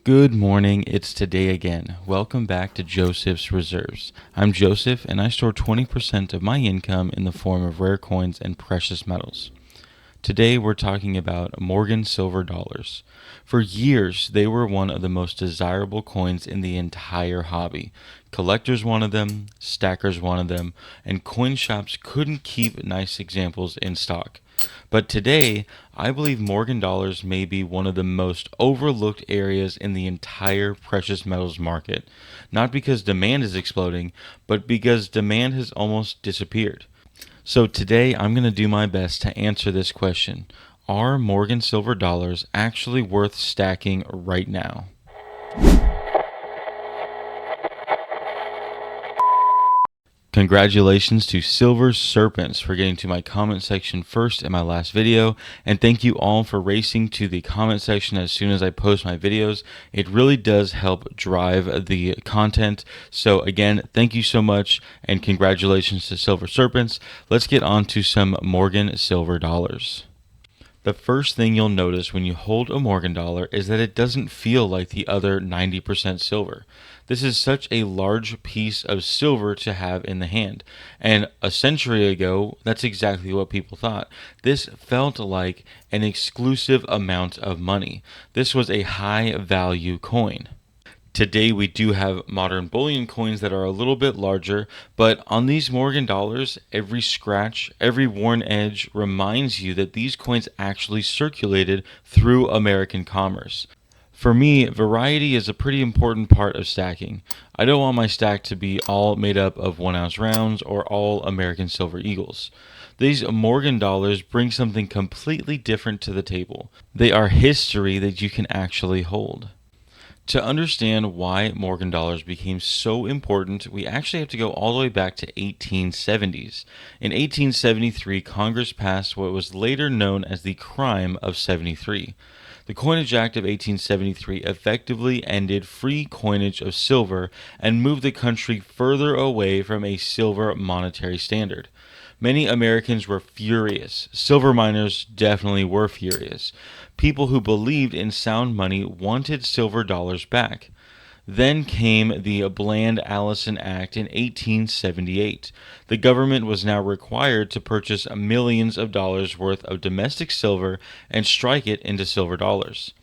Good morning, it's today again. Welcome back to Joseph's Reserves. I'm Joseph and I store 20% of my income in the form of rare coins and precious metals. Today we're talking about Morgan silver dollars. For years, they were one of the most desirable coins in the entire hobby. Collectors wanted them, stackers wanted them, and coin shops couldn't keep nice examples in stock. But today, I believe Morgan dollars may be one of the most overlooked areas in the entire precious metals market. Not because demand is exploding, but because demand has almost disappeared. So today I'm going to do my best to answer this question. Are Morgan silver dollars actually worth stacking right now? Congratulations to Silver Serpents for getting to my comment section first in my last video, and thank you all for racing to the comment section as soon as I post my videos. It really does help drive the content. So again, thank you so much and congratulations to Silver Serpents. Let's get on to some Morgan silver dollars. The first thing you'll notice when you hold a Morgan dollar is that it doesn't feel like the other 90% silver. This is such a large piece of silver to have in the hand. And a century ago, that's exactly what people thought. This felt like an exclusive amount of money. This was a high value coin. Today we do have modern bullion coins that are a little bit larger, but on these Morgan dollars, every scratch, every worn edge reminds you that these coins actually circulated through American commerce. For me, variety is a pretty important part of stacking. I don't want my stack to be all made up of 1-ounce rounds or all American silver eagles. These Morgan dollars bring something completely different to the table. They are history that you can actually hold. To understand why Morgan dollars became so important, we actually have to go all the way back to 1870s. In 1873, Congress passed what was later known as the Crime of 73. The Coinage Act of 1873 effectively ended free coinage of silver and moved the country further away from a silver monetary standard. Many Americans were furious. Silver miners definitely were furious. People who believed in sound money wanted silver dollars back. Then came the Bland-Allison Act in 1878. The government was now required to purchase millions of dollars worth of domestic silver and strike it into silver dollars.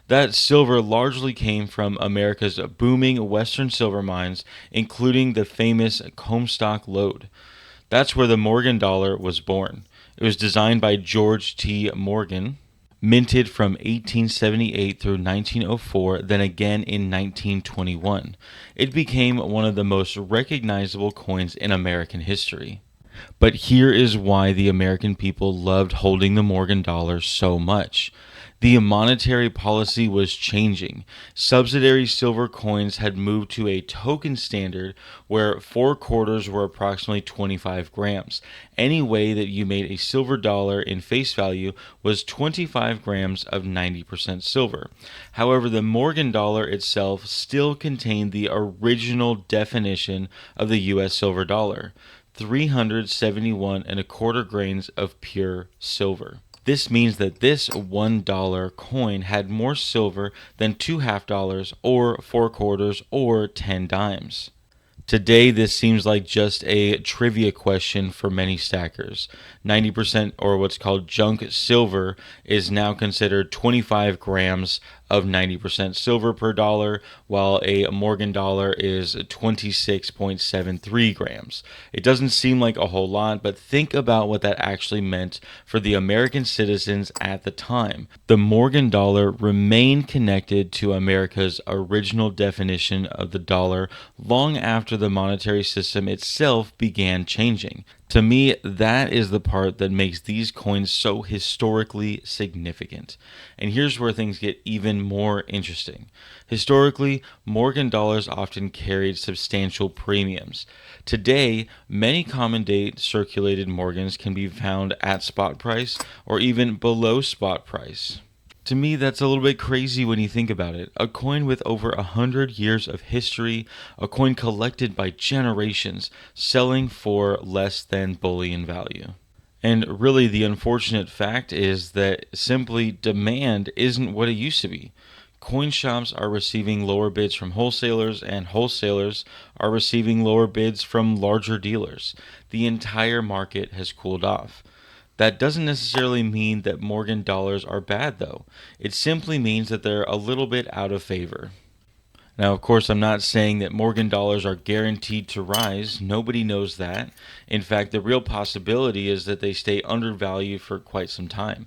That silver largely came from America's booming western silver mines, including the famous Comstock Lode. That's where the Morgan dollar was born. It was designed by George T. Morgan, minted from 1878 through 1904, then again in 1921. It became one of the most recognizable coins in American history. But here is why the American people loved holding the Morgan dollar so much. The monetary policy was changing. Subsidiary silver coins had moved to a token standard where 4 quarters were approximately 25 grams. Any way that you made a silver dollar in face value was 25 grams of 90% silver. However, the Morgan dollar itself still contained the original definition of the U.S. silver dollar, 371 and a quarter grains of pure silver. This means that this $1 coin had more silver than 2 half dollars or 4 quarters or 10 dimes. Today, this seems like just a trivia question for many stackers. 90% or what's called junk silver is now considered 25 grams of 90% silver per dollar, while a Morgan dollar is 26.73 grams. It doesn't seem like a whole lot, but think about what that actually meant for the American citizens at the time. The Morgan dollar remained connected to America's original definition of the dollar long after the monetary system itself began changing. To me, that is the part that makes these coins so historically significant. And here's where things get even more interesting. Historically, Morgan dollars often carried substantial premiums. Today, many common date circulated Morgans can be found at spot price or even below spot price. To me, that's a little bit crazy when you think about it. A coin with over 100 years of history, a coin collected by generations, selling for less than bullion value. And really, the unfortunate fact is that simply demand isn't what it used to be. Coin shops are receiving lower bids from wholesalers, and wholesalers are receiving lower bids from larger dealers. The entire market has cooled off. That doesn't necessarily mean that Morgan dollars are bad, though. It simply means that they're a little bit out of favor. Now, of course, I'm not saying that Morgan dollars are guaranteed to rise. Nobody knows that. In fact, the real possibility is that they stay undervalued for quite some time,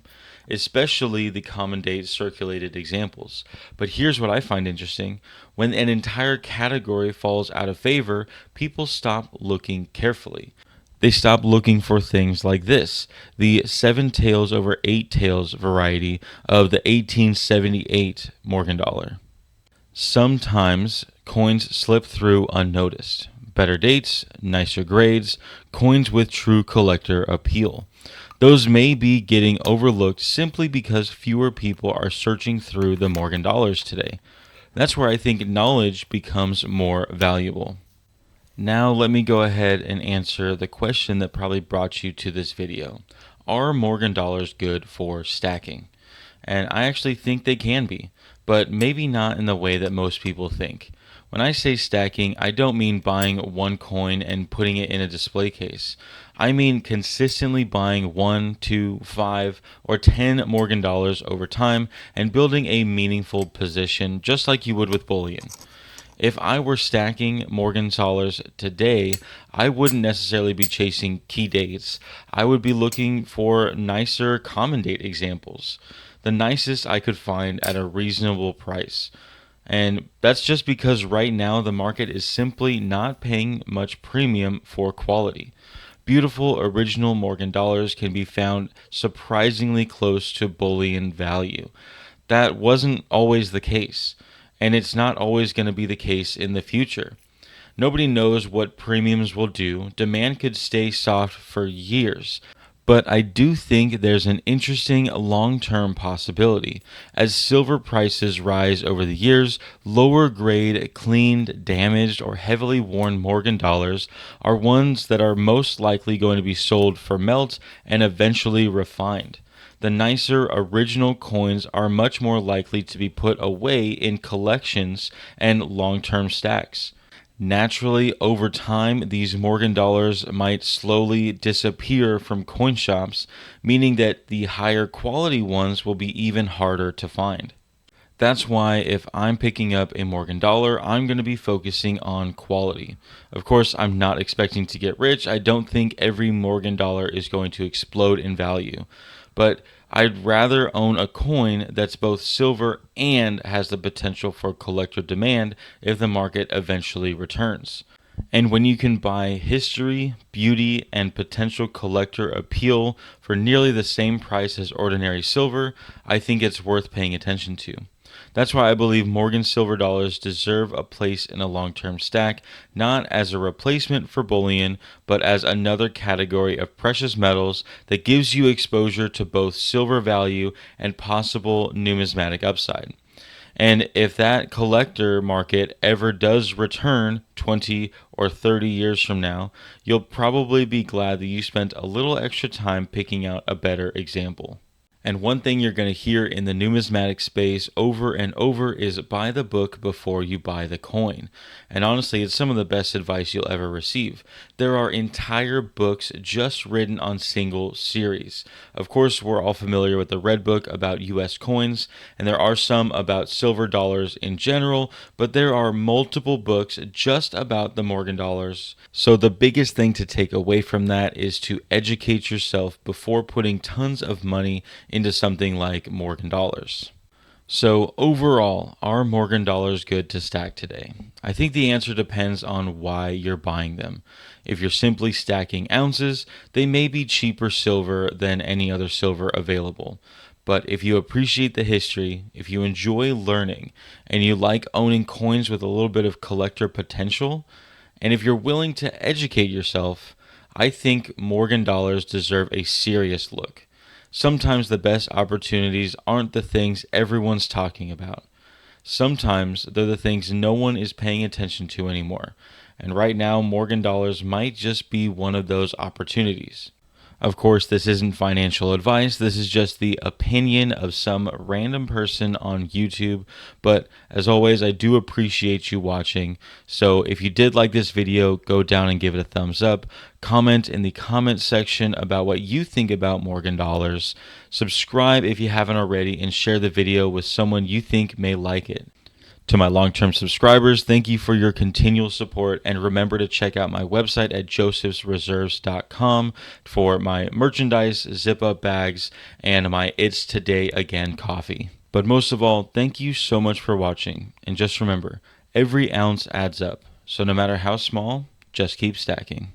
especially the common date circulated examples. But here's what I find interesting. When an entire category falls out of favor, people stop looking carefully. They stop looking for things like this, the 7 tails over 8 tails variety of the 1878 Morgan dollar. Sometimes coins slip through unnoticed. Better dates, nicer grades, coins with true collector appeal. Those may be getting overlooked simply because fewer people are searching through the Morgan dollars today. That's where I think knowledge becomes more valuable. Now let me go ahead and answer the question that probably brought you to this video. Are Morgan dollars good for stacking? And I actually think they can be, but maybe not in the way that most people think. When I say stacking, I don't mean buying one coin and putting it in a display case. I mean consistently buying 1, 2, 5, or 10 Morgan dollars over time and building a meaningful position just like you would with bullion. If I were stacking Morgan dollars today, I wouldn't necessarily be chasing key dates. I would be looking for nicer common date examples, the nicest I could find at a reasonable price. And that's just because right now the market is simply not paying much premium for quality. Beautiful original Morgan dollars can be found surprisingly close to bullion value. That wasn't always the case, and it's not always going to be the case in the future. Nobody knows what premiums will do. Demand could stay soft for years. But I do think there's an interesting long-term possibility. As silver prices rise over the years, lower grade, cleaned, damaged, or heavily worn Morgan dollars are ones that are most likely going to be sold for melt and eventually refined. The nicer original coins are much more likely to be put away in collections and long-term stacks. Naturally, over time, these Morgan dollars might slowly disappear from coin shops, meaning that the higher quality ones will be even harder to find. That's why if I'm picking up a Morgan dollar, I'm going to be focusing on quality. Of course, I'm not expecting to get rich. I don't think every Morgan dollar is going to explode in value. But I'd rather own a coin that's both silver and has the potential for collector demand if the market eventually returns. And when you can buy history, beauty, and potential collector appeal for nearly the same price as ordinary silver, I think it's worth paying attention to. That's why I believe Morgan silver dollars deserve a place in a long-term stack, not as a replacement for bullion, but as another category of precious metals that gives you exposure to both silver value and possible numismatic upside. And if that collector market ever does return 20 or 30 years from now, you'll probably be glad that you spent a little extra time picking out a better example. And one thing you're going to hear in the numismatic space over and over is buy the book before you buy the coin. And honestly, it's some of the best advice you'll ever receive. There are entire books just written on single series. Of course, we're all familiar with the Red Book about US coins, and there are some about silver dollars in general, but there are multiple books just about the Morgan dollars. So the biggest thing to take away from that is to educate yourself before putting tons of money into something like Morgan dollars. So overall, are Morgan dollars good to stack today? I think the answer depends on why you're buying them. If you're simply stacking ounces, they may be cheaper silver than any other silver available. But if you appreciate the history, if you enjoy learning, and you like owning coins with a little bit of collector potential, and if you're willing to educate yourself, I think Morgan dollars deserve a serious look. Sometimes the best opportunities aren't the things everyone's talking about. Sometimes they're the things no one is paying attention to anymore. And right now, Morgan dollars might just be one of those opportunities. Of course, this isn't financial advice. This is just the opinion of some random person on YouTube. But as always, I do appreciate you watching. So if you did like this video, go down and give it a thumbs up. Comment in the comment section about what you think about Morgan dollars. Subscribe if you haven't already, and share the video with someone you think may like it. To my long-term subscribers, thank you for your continual support, and remember to check out my website at josephsreserves.com for my merchandise, zip-up bags, and my It's Today Again coffee. But most of all, thank you so much for watching, and just remember, every ounce adds up, so no matter how small, just keep stacking.